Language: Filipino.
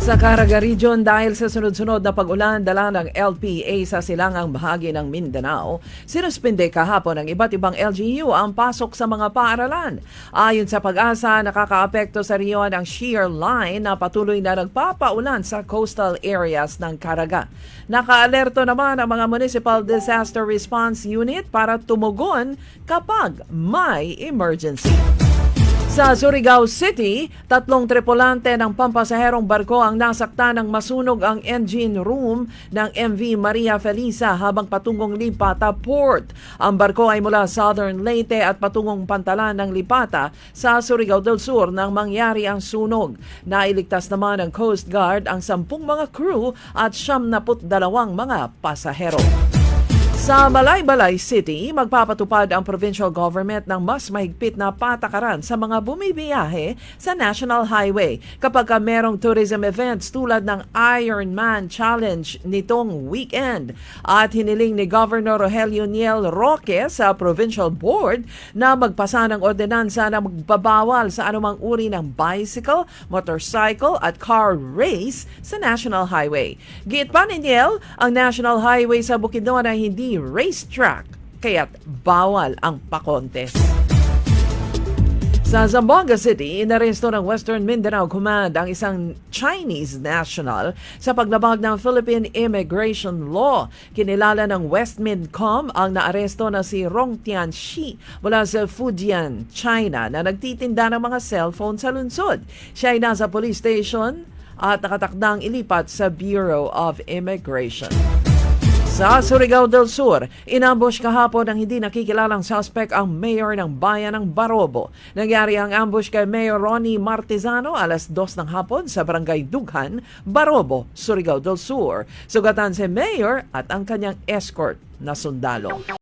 Sa Caraga Region, dahil sa sunod-sunod na pag-ulan dala ng LPA sa silangang bahagi ng Mindanao, sinuspinde kahapon ng iba't ibang LGU ang pasok sa mga paaralan. Ayon sa Pag-asa, nakakaapekto sa riyon ang shear line na patuloy na nagpapaulan sa coastal areas ng Caraga. Nakaalerto naman ang mga Municipal Disaster Response Unit para tumugon kapag may emergency. Sa Surigao City, 3 tripulante ng pampasaherong barko ang nasaktan ng masunog ang engine room ng MV Maria Felisa habang patungong Lipata Port. Ang barko ay mula Southern Leyte at patungong Pantalan ng Lipata sa Surigao del Sur nang mangyari ang sunog. Nailigtas naman ng Coast Guard ang 10 mga crew at 72 mga pasahero. Sa Malaybalay City, magpapatupad ang provincial government ng mas mahigpit na patakaran sa mga bumibiyahe sa National Highway kapag merong tourism events tulad ng Ironman Challenge nitong weekend. At hiniling ni Governor Rogelio Niel Roque sa Provincial Board na magpasa ng ordinansa na magbabawal sa anumang uri ng bicycle, motorcycle at car race sa National Highway. Giit pa ni Niel, ang National Highway sa Bukidnon ay hindi racetrack, kaya't bawal ang pakontes. Sa Zamboanga City, inaresto ng Western Mindanao Command ang isang Chinese national sa paglabag ng Philippine Immigration Law. Kinilala ng Westmidcom ang naaresto na si Rong Tianxi mula sa Fujian, China na nagtitinda ng mga cellphone sa lungsod. Siya ay nasa police station at nakatakdang ilipat sa Bureau of Immigration. Sa Surigao del Sur, inambush kahapon ng hindi nakikilalang suspect ang mayor ng bayan ng Barobo. Nangyari ang ambush kay Mayor Ronnie Martizano alas 2 ng hapon sa Barangay Dughan, Barobo, Surigao del Sur. Sugatan si mayor at ang kanyang escort na sundalo.